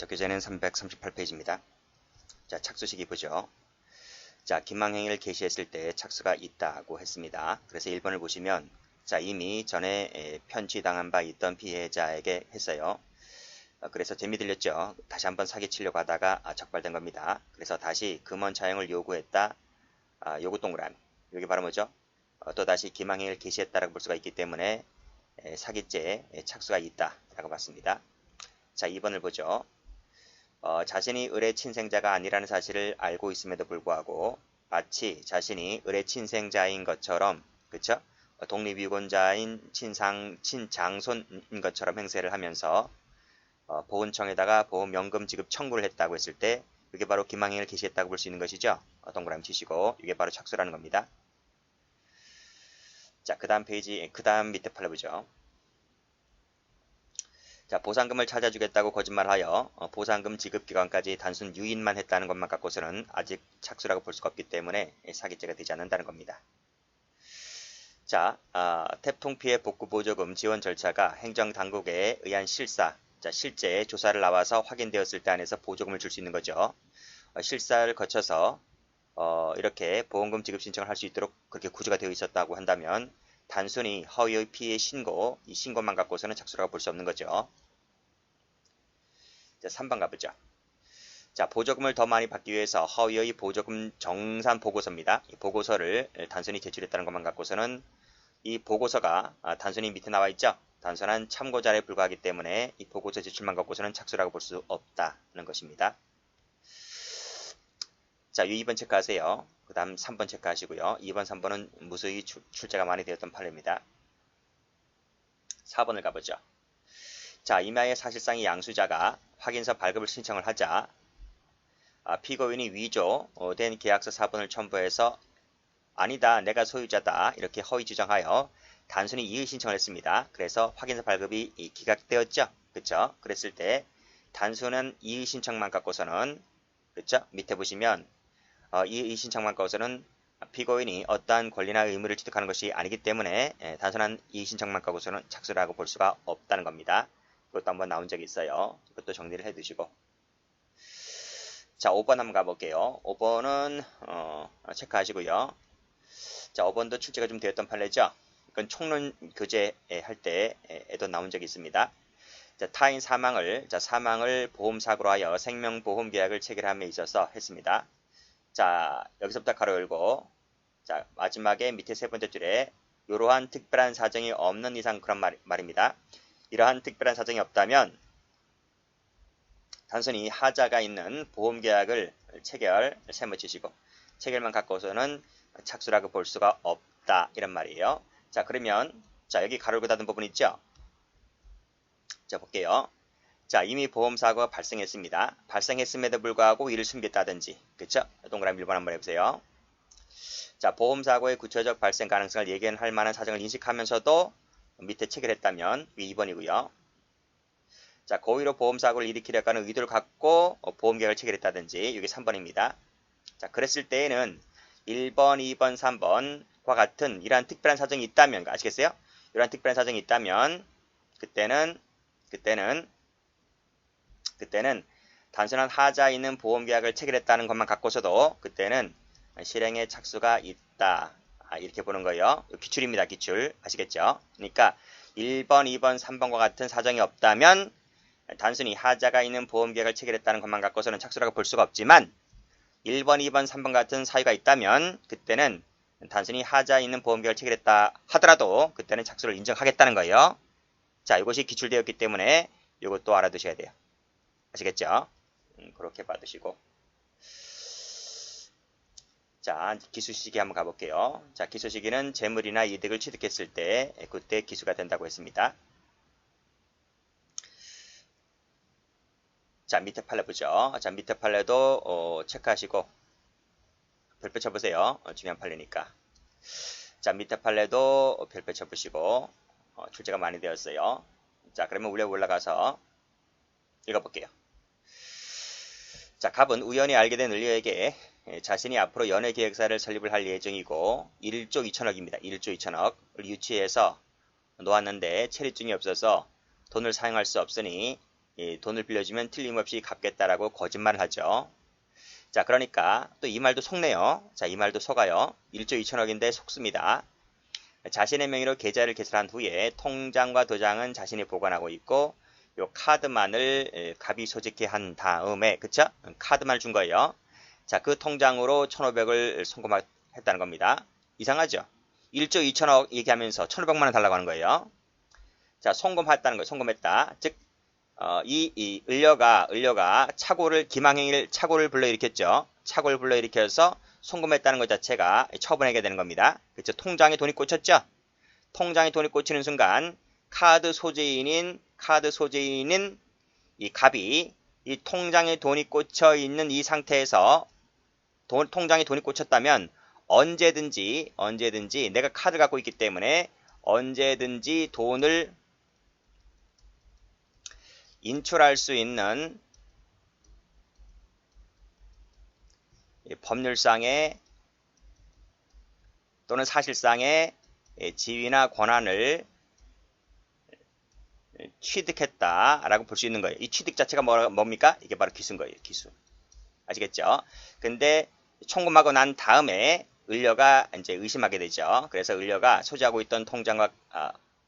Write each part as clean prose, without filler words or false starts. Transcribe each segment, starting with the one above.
자, 교재는 338페이지입니다. 자, 착수식이 보죠. 자, 기망행위를 개시했을 때 착수가 있다고 했습니다. 그래서 1번을 보시면 자, 이미 전에 편취당한 바 있던 피해자에게 했어요. 그래서 재미 들렸죠. 다시 한번 사기치려고 하다가 적발된 겁니다. 그래서 다시 금원 차용을 요구했다. 요구 동그라미. 이게 바로 뭐죠? 또다시 기망행위를 개시했다라고 볼 수가 있기 때문에 사기죄에 착수가 있다라고 봤습니다. 자, 2번을 보죠. 자신이 을의 친생자가 아니라는 사실을 알고 있음에도 불구하고 마치 자신이 을의 친생자인 것처럼, 그쵸? 독립유권자인 친장손인 것처럼 행세를 하면서 보훈청에다가 보험연금 지급 청구를 했다고 했을 때 이게 바로 기망행위를 개시했다고 볼 수 있는 것이죠. 동그라미 치시고 이게 바로 착수라는 겁니다. 자, 그 다음 페이지, 그 다음 밑에 팔로 보죠. 자, 보상금을 찾아주겠다고 거짓말하여 보상금 지급 기간까지 단순 유인만 했다는 것만 갖고서는 아직 착수라고 볼 수가 없기 때문에 사기죄가 되지 않는다는 겁니다. 자, 태풍 피해 복구 보조금 지원 절차가 행정당국에 의한 실사, 자, 실제 조사를 나와서 확인되었을 때 안에서 보조금을 줄 수 있는 거죠. 실사를 거쳐서 이렇게 보험금 지급 신청을 할 수 있도록 그렇게 구조가 되어 있었다고 한다면 단순히 허위의 피해 신고, 이 신고만 갖고서는 착수라고 볼 수 없는 거죠. 자, 3번 가보죠. 자, 보조금을 더 많이 받기 위해서 허위의 보조금 정산 보고서입니다. 이 보고서를 단순히 제출했다는 것만 갖고서는 이 보고서가 단순히 밑에 나와 있죠. 단순한 참고자료에 불과하기 때문에 이 보고서 제출만 갖고서는 착수라고 볼 수 없다는 것입니다. 자, 2번 체크하세요. 그 다음 3번 체크하시고요. 2번, 3번은 무수히 출제가 많이 되었던 판례입니다. 4번을 가보죠. 자, 임야의 사실상의 양수자가 확인서 발급을 신청을 하자 피고인이 위조된 계약서 사본을 첨부해서 아니다, 내가 소유자다 이렇게 허위 주장하여 단순히 이의 신청을 했습니다. 그래서 확인서 발급이 기각되었죠. 그쵸? 그랬을 때 단순한 이의 신청만 갖고서는, 그쵸? 밑에 보시면 이의 신청만 갖고서는 피고인이 어떠한 권리나 의무를 취득하는 것이 아니기 때문에 단순한 이의 신청만 갖고서는 착수라고 볼 수가 없다는 겁니다. 이것도 한번 나온 적이 있어요. 이것도 정리를 해 두시고. 자, 5번 한번 가볼게요. 5번은 체크하시고요. 자, 5번도 출제가 좀 되었던 판례죠. 이건 총론 교재 할 때에도 나온 적이 있습니다. 자, 타인 사망을 보험사고로 하여 생명보험계약을 체결함에 있어서 했습니다. 자, 여기서부터 가로 열고, 자, 마지막에 밑에 세 번째 줄에 이러한 특별한 사정이 없는 이상 그런 말입니다. 이러한 특별한 사정이 없다면 단순히 하자가 있는 보험계약을 세무치시고 체결만 갖고서는 착수라고 볼 수가 없다 이런 말이에요. 자, 그러면 자, 여기 가로를 닫은 부분 있죠. 자, 볼게요. 자, 이미 보험사고가 발생했습니다. 발생했음에도 불구하고 이를 숨겼다든지, 그쵸? 동그라미 1번 한번 해보세요. 자, 보험사고의 구체적 발생 가능성을 예견할 만한 사정을 인식하면서도 밑에 체결했다면 위 2번이고요. 자, 고의로 보험사고를 일으키려고 하는 의도를 갖고 보험계약을 체결했다든지 이게 3번입니다. 자, 그랬을 때에는 1번, 2번, 3번과 같은 이러한 특별한 사정이 있다면, 아시겠어요? 이러한 특별한 사정이 있다면 그때는 단순한 하자 있는 보험계약을 체결했다는 것만 갖고서도 그때는 실행의 착수가 있다. 이렇게 보는 거예요. 기출입니다. 기출. 아시겠죠? 그러니까 1번, 2번, 3번과 같은 사정이 없다면 단순히 하자가 있는 보험계약을 체결했다는 것만 갖고서는 착수라고 볼 수가 없지만 1번, 2번, 3번 같은 사유가 있다면 그때는 단순히 하자 있는 보험계약을 체결했다 하더라도 그때는 착수를 인정하겠다는 거예요. 자, 이것이 기출되었기 때문에 이것도 알아두셔야 돼요. 아시겠죠? 그렇게 봐두시고. 자, 기수시기 한번 가볼게요. 자, 기수시기는 재물이나 이득을 취득했을 때 그때 기수가 된다고 했습니다. 자, 밑에 판례 보죠. 자, 밑에 판례도 체크하시고 별표 쳐보세요. 중요한 판례니까. 자, 밑에 판례도 별표 쳐보시고 출제가 많이 되었어요. 자, 그러면 위에 올라가서 읽어볼게요. 자, 갑은 우연히 알게 된 을리에게 자신이 앞으로 연회계획사를 설립을 할 예정이고 1조 2천억입니다. 1조 2천억을 유치해서 놓았는데 체류증이 없어서 돈을 사용할 수 없으니 돈을 빌려주면 틀림없이 갚겠다라고 거짓말을 하죠. 자, 그러니까 또 이 말도 속네요. 자, 이 말도 속아요. 1조 2천억인데 속습니다. 자신의 명의로 계좌를 개설한 후에 통장과 도장은 자신이 보관하고 있고 요 카드만을 갑이 소지케 한 다음에 그쵸? 카드만 준 거예요. 자, 그 통장으로 1,500을 송금했다는 겁니다. 이상하죠? 1조 2천억 얘기하면서 1,500만 원 달라고 하는 거예요. 자, 송금했다는 거예요. 송금했다. 즉 이 을려가 차고를 불러일으켰죠. 차고를 불러일으켜서 송금했다는 것 자체가 처분하게 되는 겁니다. 그렇죠? 통장에 돈이 꽂혔죠. 통장에 돈이 꽂히는 순간 카드 소재인인 이 갑이 이 통장에 돈이 꽂혀 있는 이 상태에서 통장에 돈이 꽂혔다면 언제든지 내가 카드를 갖고 있기 때문에 언제든지 돈을 인출할 수 있는 법률상의 또는 사실상의 지위나 권한을 취득했다라고 볼 수 있는 거예요. 이 취득 자체가 뭡니까? 이게 바로 기수인 거예요. 기수. 아시겠죠? 근데 송금하고 난 다음에 을려가 이제 의심하게 되죠. 그래서 을려가 소지하고 있던 통장과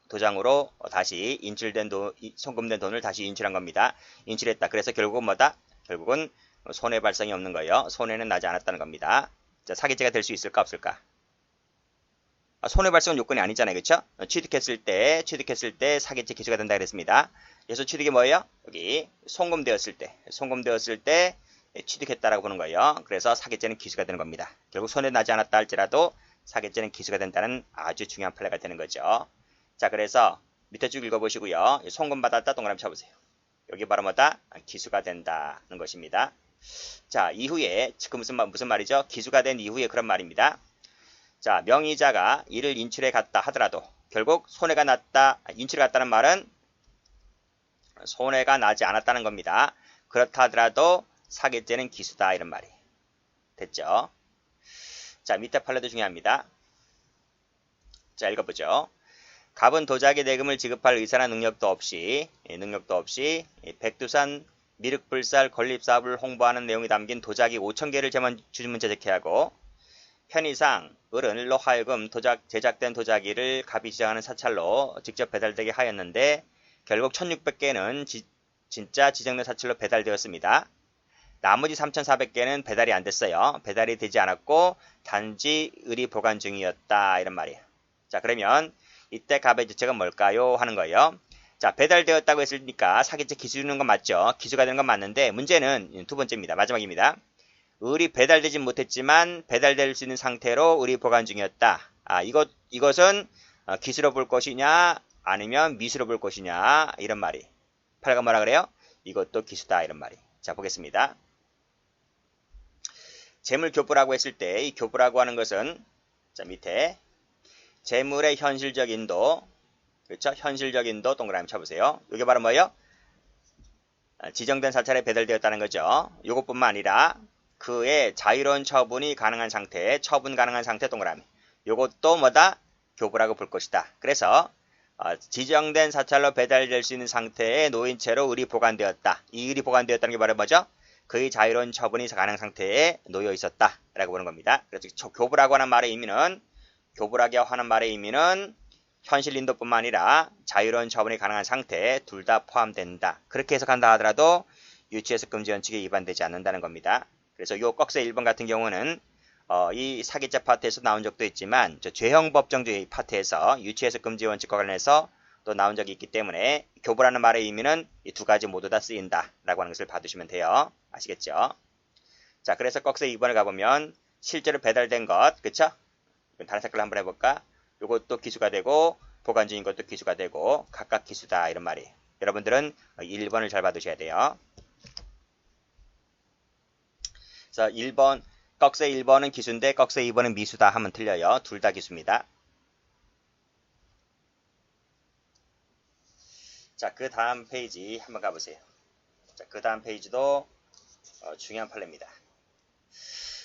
도장으로 다시 송금된 돈을 다시 인출한 겁니다. 인출했다. 그래서 결국은 뭐다? 결국은 손해 발생이 없는 거예요. 손해는 나지 않았다는 겁니다. 자, 사기죄가 될 수 있을까 없을까? 손해 발생은 요건이 아니잖아요. 그렇죠? 취득했을 때 사기죄 기소가 된다 그랬습니다. 그래서 취득이 뭐예요? 여기 송금되었을 때 취득했다라고 보는 거예요. 그래서 사기죄는 기소가 되는 겁니다. 결국 손해 나지 않았다 할지라도 사기죄는 기소가 된다는 아주 중요한 판례가 되는 거죠. 자, 그래서 밑에 쭉 읽어보시고요. 송금 받았다 동그라미 쳐보세요. 여기 바로 뭐다? 기수가 된다는 것입니다. 자, 이후에 그 무슨 말이죠? 기수가 된 이후에 그런 말입니다. 자, 명의자가 이를 인출해 갔다 하더라도 결국 손해가 났다. 인출해 갔다는 말은 손해가 나지 않았다는 겁니다. 그렇다 하더라도 사기죄는 기수다 이런 말이 됐죠. 자, 밑에 판례도 중요합니다. 자, 읽어보죠. 갑은 도자기 대금을 지급할 의사나 능력도 없이 백두산 미륵불살 건립사업을 홍보하는 내용이 담긴 도자기 5,000개를 주문 제작해하고 편의상 을로 하여금 제작된 도자기를 갑이 지정하는 사찰로 직접 배달되게 하였는데 결국 1,600개는 진짜 지정된 사찰로 배달되었습니다. 나머지 3,400개는 배달이 안 됐어요. 배달이 되지 않았고 단지 을이 보관 중이었다 이런 말이에요. 자, 그러면 이때 갑의 주체가 뭘까요? 하는 거예요. 자, 배달되었다고 했으니까 사기죄 기수는 건 맞죠. 기수가 되는 건 맞는데 문제는 두 번째입니다. 마지막입니다. 을이 배달되진 못했지만 배달될 수 있는 상태로 을이 보관 중이었다. 이것은 기수로 볼 것이냐 아니면 미수로 볼 것이냐 이런 말이. 팔가 뭐라 그래요? 이것도 기수다 이런 말이. 자, 보겠습니다. 재물교부라고 했을 때 이 교부라고 하는 것은 자, 밑에 재물의 현실적 인도, 그렇죠? 현실적 인도 동그라미 쳐보세요. 이게 바로 뭐예요? 지정된 사찰에 배달되었다는 거죠. 이것뿐만 아니라 그의 자유로운 처분 가능한 상태 동그라미. 이것도 뭐다? 교부라고 볼 것이다. 그래서 지정된 사찰로 배달될 수 있는 상태에 놓인 채로 을이 보관되었다. 이 을이 보관되었다는 게 바로 뭐죠? 그의 자유로운 처분이 가능한 상태에 놓여 있었다라고 보는 겁니다. 그래서 교부라고 하는 말의 의미는 현실 인도뿐만 아니라 자유로운 처분이 가능한 상태 둘 다 포함된다. 그렇게 해석한다 하더라도 유치해석 금지 원칙에 위반되지 않는다는 겁니다. 그래서 요 꺽쇠 1번 같은 경우는 이 사기죄 파트에서 나온 적도 있지만 죄형법정주의 파트에서 유치해석 금지 원칙과 관련해서 또 나온 적이 있기 때문에 교부라는 말의 의미는 이 두 가지 모두 다 쓰인다라고 하는 것을 봐두시면 돼요. 아시겠죠? 자, 그래서 꺽쇠 2번을 가보면 실제로 배달된 것, 그쵸? 다른 색깔로 한번 해볼까? 이것도 기수가 되고 보관 중인 것도 기수가 되고 각각 기수다 이런 말이에요. 여러분들은 1번을 잘 봐두셔야 돼요. 그래서 1번 꺽쇠 1번은 기수인데 꺽쇠 2번은 미수다 하면 틀려요. 둘 다 기수입니다. 자, 그 다음 페이지 한번 가보세요. 자, 그 다음 페이지도 중요한 판례입니다.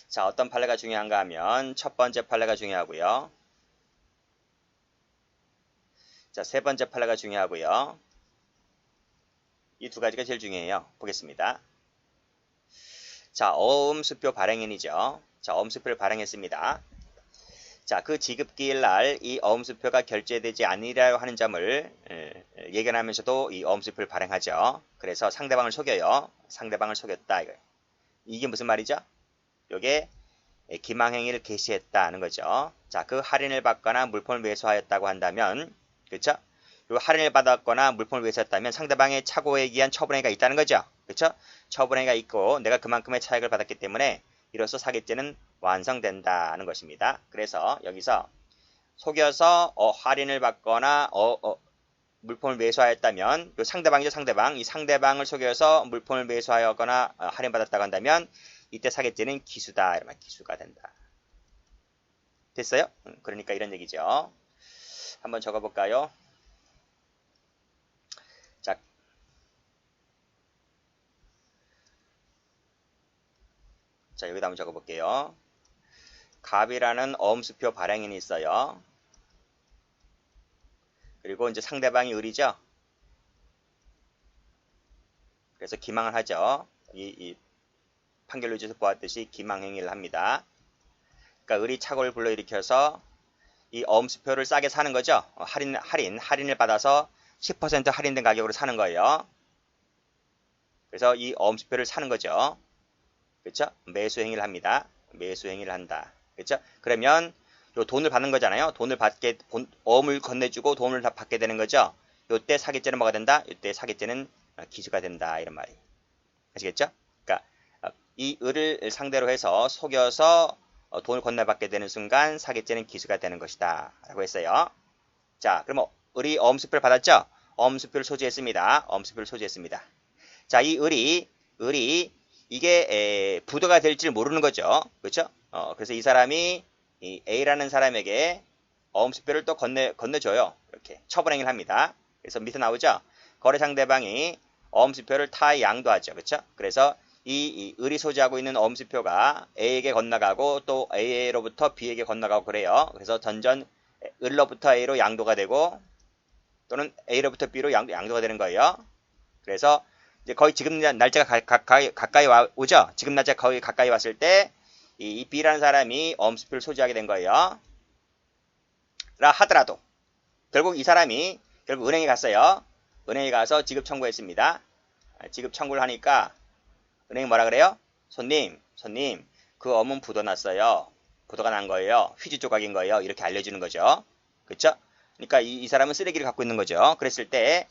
자, 어떤 판례가 중요한가 하면 첫 번째 판례가 중요하고요. 자, 세 번째 판례가 중요하고요. 이 두 가지가 제일 중요해요. 보겠습니다. 자, 어음수표 발행인이죠. 자, 어음수표를 발행했습니다. 자, 그 지급기일 날 이 어음수표가 결제되지 않으리라고 하는 점을 예견하면서도 이 어음수표를 발행하죠. 그래서 상대방을 속여요. 상대방을 속였다. 이게 무슨 말이죠? 요게 기망행위를 개시했다는 거죠. 자, 그 할인을 받거나 물품을 매수하였다고 한다면, 그렇죠? 요 할인을 받았거나 물품을 매수했다면 상대방의 착오에 의한 처분행위가 있다는 거죠. 그렇죠? 처분행위가 있고 내가 그만큼의 차익을 받았기 때문에 이로써 사기죄는 완성된다는 것입니다. 그래서 여기서 속여서 할인을 받거나 물품을 매수하였다면 요 상대방이죠. 상대방. 이 상대방을 속여서 물품을 매수하였거나 할인받았다고 한다면 이때 사기죄는 기수다. 이러면 기수가 된다. 됐어요? 그러니까 이런 얘기죠. 한번 적어볼까요? 자, 여기다 한번 적어볼게요. 갑이라는 어음수표 발행인이 있어요. 그리고 이제 상대방이 을이죠. 그래서 기망을 하죠. 이 판결문에서 보았듯이 기망행위를 합니다. 그러니까 을이 착오를 불러일으켜서 이 어음수표를 싸게 사는 거죠. 할인을 받아서 10% 할인된 가격으로 사는 거예요. 그래서 이 어음수표를 사는 거죠. 그렇죠? 매수행위를 합니다. 매수행위를 한다. 그렇죠? 그러면 요 돈을 받는 거잖아요. 어음을 건네주고 돈을 다 받게 되는 거죠. 요때 사기죄는 뭐가 된다? 요때 사기죄는 기수가 된다. 이런 말이. 아시겠죠? 그러니까 이 을을 상대로 해서 속여서 돈을 건네받게 되는 순간 사기죄는 기수가 되는 것이다. 라고 했어요. 자, 그럼 을이 어음수표를 받았죠? 어음수표를 소지했습니다. 어음수표를 소지했습니다. 자, 이 을이 이게 부도가 될지 모르는 거죠. 그렇죠? 그래서 이 사람이 이 A라는 사람에게 어음수표를 또 건네줘요. 이렇게 처분행위를 합니다. 그래서 밑에 나오죠. 거래 상대방이 어음수표를 타에 양도하죠. 그렇죠? 그래서 이 을이 소지하고 있는 어음수표가 A에게 건너가고 또 A로부터 B에게 건너가고 그래요. 그래서 전전 을로부터 A로 양도가 되고 또는 A로부터 B로 양도가 되는 거예요. 그래서 이제 거의 지금 날짜가 가까이 오죠. 지금 날짜가 거의 가까이 왔을 때 이 B라는 사람이 어음수표를 소지하게 된 거예요. 라 하더라도 결국 이 사람이 결국 은행에 갔어요. 은행에 가서 지급 청구했습니다. 지급 청구를 하니까 은행이 뭐라 그래요? 손님 그 어문 부도났어요. 부도가 난 거예요. 휘지 조각인 거예요. 이렇게 알려주는 거죠. 그렇죠? 그러니까 이 사람은 쓰레기를 갖고 있는 거죠. 그랬을 때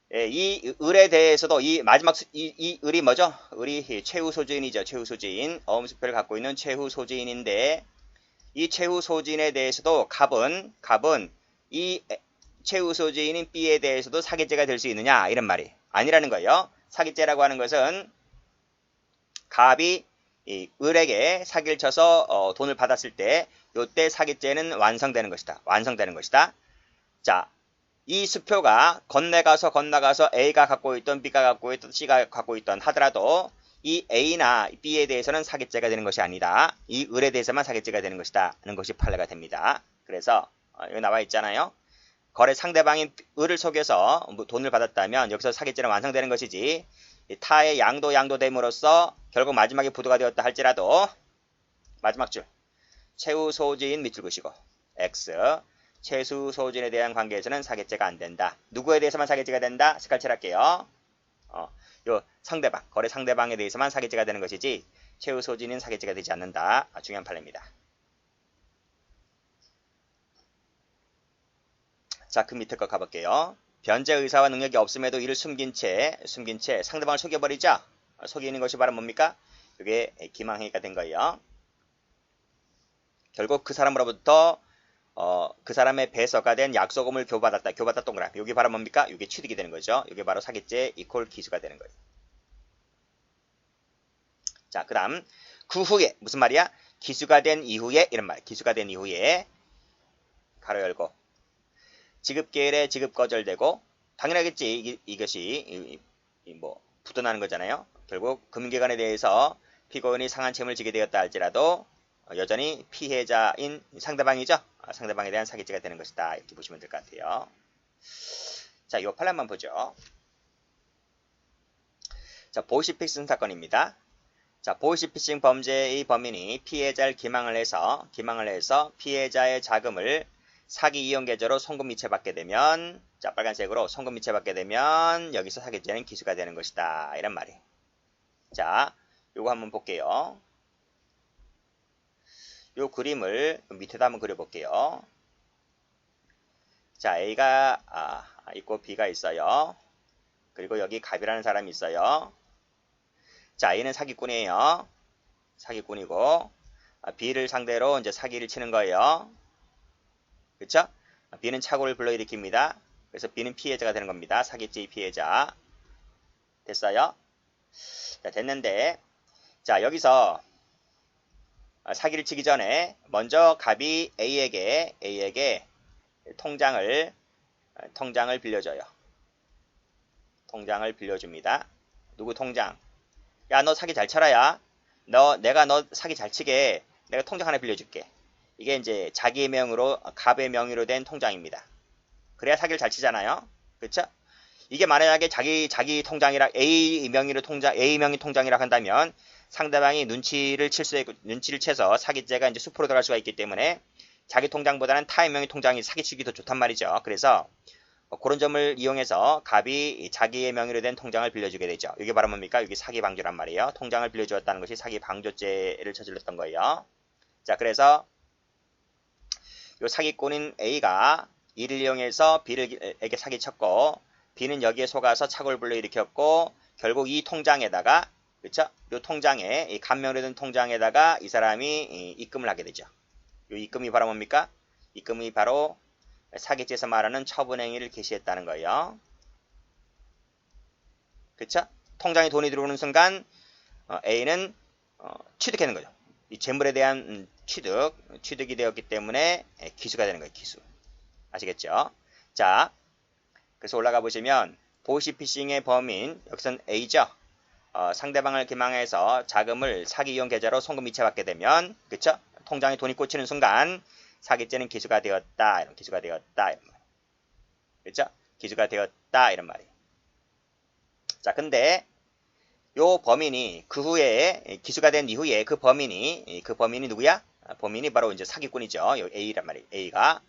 이 을에 대해서도 이 마지막 이 을이 뭐죠? 을이 최후 소지인이죠. 최후 소지인. 어음수표를 갖고 있는 최후 소지인인데 이 최후 소지인에 대해서도 갑은 이 최후 소지인인 B에 대해서도 사기죄가 될 수 있느냐? 이런 말이 아니라는 거예요. 사기죄라고 하는 것은 갑이 이 을에게 사기를 쳐서 돈을 받았을 때 요때 사기죄는 완성되는 것이다. 완성되는 것이다. 자, 이 수표가 건너가서 A가 갖고 있던 B가 갖고 있던 C가 갖고 있던 하더라도 이 A나 B에 대해서는 사기죄가 되는 것이 아니다. 이 을에 대해서만 사기죄가 되는 것이다. 하는 것이 판례가 됩니다. 그래서 여기 나와 있잖아요. 거래 상대방인 을을 속여서 돈을 받았다면 여기서 사기죄는 완성되는 것이지 타의 양도됨으로써 결국 마지막에 부도가 되었다 할지라도 마지막 줄 최후 소지인 밑줄 그시고 X 최후 소지인에 대한 관계에서는 사기죄가 안 된다. 누구에 대해서만 사기죄가 된다? 색깔칠할게요. 요 상대방, 거래 상대방에 대해서만 사기죄가 되는 것이지 최후 소지인은 사기죄가 되지 않는다. 중요한 판례입니다. 자, 그 밑에 거 가볼게요. 변제 의사와 능력이 없음에도 이를 숨긴 채 상대방을 속여버리자. 속이는 것이 바로 뭡니까? 그게 기망행위가 된 거예요. 결국 그 사람으로부터 그 사람의 배서가 된 약소금을 교받았다 동그라미. 이게 바로 뭡니까? 이게 취득이 되는 거죠. 이게 바로 사기죄 이퀄 기수가 되는 거예요. 자, 그 다음 그 후에 무슨 말이야? 기수가 된 이후에 이런 말. 기수가 된 이후에 가로 열고 지급계일에 지급 거절되고 당연하겠지. 이것이 뭐 부도나는 거잖아요. 결국 금융기관에 대해서 피고인이 상한 책임을 지게 되었다 할지라도 여전히 피해자인 상대방이죠. 상대방에 대한 사기죄가 되는 것이다. 이렇게 보시면 될 것 같아요. 자, 이 판례만 보죠. 자, 보이스피싱 사건입니다. 자, 보이스피싱 범죄의 범인이 피해자를 기망을 해서 피해자의 자금을 사기 이용 계좌로 송금 이체받게 되면, 자, 빨간색으로 송금 이체받게 되면 여기서 사기죄는 기소가 되는 것이다. 이런 말이에요. 자, 요거 한번 볼게요. 요 그림을 밑에다 한번 그려볼게요. 자, A가 있고 B가 있어요. 그리고 여기 갑이라는 사람이 있어요. 자, A는 사기꾼이에요. 사기꾼이고 B를 상대로 이제 사기를 치는 거예요. 그쵸? B는 착오를 불러일으킵니다. 그래서 B는 피해자가 되는 겁니다. 사기죄의 피해자. 됐어요? 자, 됐는데, 자, 여기서 사기를 치기 전에 먼저 갑이 A에게 통장을 빌려줘요. 통장을 빌려줍니다. 누구 통장? 야, 너 사기 잘 쳐라야. 내가 너 사기 잘 치게 내가 통장 하나 빌려줄게. 이게 이제 자기의 명의로, 갑의 명의로 된 통장입니다. 그래야 사기를 잘 치잖아요. 그쵸? 이게 만약에 자기 통장이라 A 명의 통장이라 한다면 상대방이 눈치를 채서 사기죄가 이제 수포로 들어갈 수가 있기 때문에 자기 통장보다는 타의 명의 통장이 사기치기 더 좋단 말이죠. 그래서 그런 점을 이용해서 갑이 자기의 명의로 된 통장을 빌려주게 되죠. 이게 바로 뭡니까? 이게 사기 방조란 말이에요. 통장을 빌려주었다는 것이 사기 방조죄를 저질렀던 거예요. 자, 그래서 이 사기꾼인 A가 이를 이용해서 B에게 사기쳤고, B는 여기에 속아서 착오를 불러일으켰고, 결국 이 통장에다가, 그쵸? 이 통장에, 이 간명으로 된 통장에다가 이 사람이 입금을 하게 되죠. 이 입금이 바로 뭡니까? 입금이 바로 사기죄에서 말하는 처분행위를 개시했다는 거예요. 그쵸? 통장에 돈이 들어오는 순간 A는 취득하는 거죠. 이 재물에 대한 취득이 되었기 때문에 기수가 되는 거예요. 기수. 아시겠죠? 자, 그래서 올라가 보시면 보이스피싱의 범인, 여기선 A죠. 상대방을 기망해서 자금을 사기 이용 계좌로 송금 이체받게 되면, 그쵸? 통장에 돈이 꽂히는 순간 사기죄는 기수가 되었다. 이런 기수가 되었다. 이런 말. 그쵸? 기수가 되었다. 이런 말이에요. 자, 근데 요 범인이 그 후에 기수가 된 이후에 그 범인이 누구야? 범인이 바로 이제 사기꾼이죠. 요 A란 말이에요. A가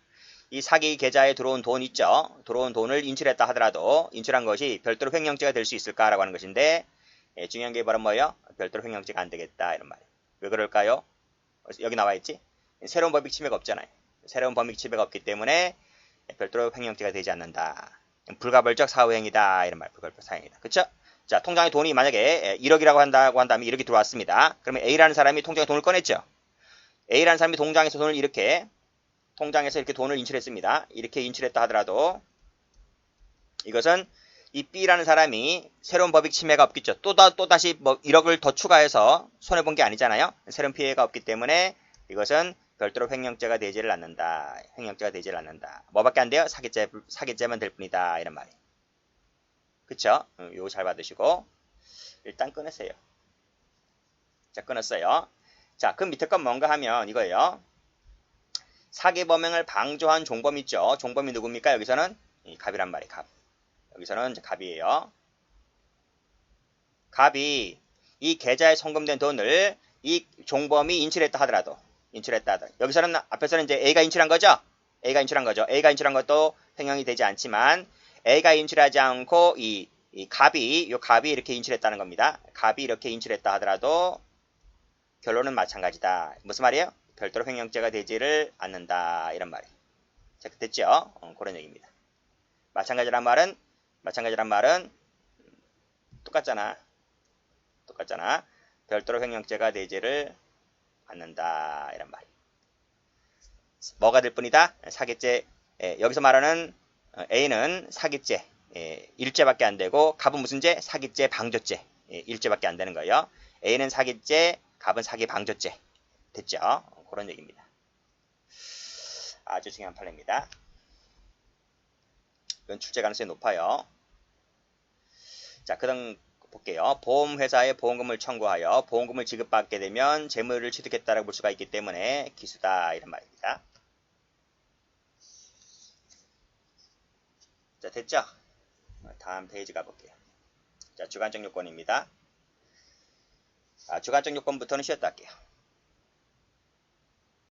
이 사기 계좌에 들어온 돈 있죠. 들어온 돈을 인출했다 하더라도 인출한 것이 별도로 횡령죄가 될 수 있을까라고 하는 것인데, 중요한 게 바로 뭐예요? 별도로 횡령죄가 안 되겠다 이런 말이에요. 왜 그럴까요? 여기 나와 있지? 새로운 법익 침해가 없잖아요. 새로운 법익 침해가 없기 때문에 별도로 횡령죄가 되지 않는다. 불가벌적 사후행위다 이런 말. 불가벌적 사후행위다. 그쵸? 자, 통장에 돈이 만약에 1억이라고 한다고 한다면 1억이 들어왔습니다. 그러면 A라는 사람이 통장에 돈을 꺼냈죠. A라는 사람이 통장에서 돈을 인출했습니다. 이렇게 인출했다 하더라도 이것은 이 B라는 사람이 새로운 법익 침해가 없겠죠. 또다시 뭐 1억을 더 추가해서 손해본 게 아니잖아요. 새로운 피해가 없기 때문에 이것은 별도로 횡령죄가 되지를 않는다. 횡령죄가 되지를 않는다. 뭐밖에 안 돼요? 사기죄만 될 뿐이다. 이런 말이에요. 그쵸? 요거 잘 받으시고 일단 끊으세요. 자, 끊었어요. 자, 그 밑에 건 뭔가 하면 이거예요. 사기 범행을 방조한 종범 있죠. 종범이 누굽니까? 여기서는 이 갑이란 말이에요. 갑. 여기서는 이제 갑이에요. 갑이 이 계좌에 송금된 돈을 이 종범이 인출했다 하더라도 여기서는 앞에서는 이제 A가 인출한 거죠. A가 인출한 것도 횡령이 되지 않지만 A가 인출하지 않고 이 갑이 이렇게 인출했다는 겁니다. 갑이 이렇게 인출했다 하더라도 결론은 마찬가지다. 무슨 말이에요? 별도로 횡령죄가 되지를 않는다. 이런 말이에요. 자, 됐죠? 그런 얘기입니다. 마찬가지란 말은 똑같잖아. 별도로 횡령죄가 되지를 않는다. 이런 말. 뭐가 될 뿐이다? 사기죄. 여기서 말하는 A는 사기죄. 1죄밖에 안 되고 갑은 무슨 죄? 사기죄 방조죄. 1죄밖에 안 되는 거예요. A는 사기죄, 갑은 사기 방조죄. 됐죠? 그런 얘기입니다. 아주 중요한 판례입니다. 이건 출제 가능성이 높아요. 자, 그 다음 볼게요. 보험회사에 보험금을 청구하여 보험금을 지급받게 되면 재물을 취득했다라고 볼 수가 있기 때문에 기수다 이런 말입니다. 자, 됐죠? 다음 페이지 가볼게요. 자, 주관적 요건입니다. 주관적 요건부터는 쉬었다 할게요.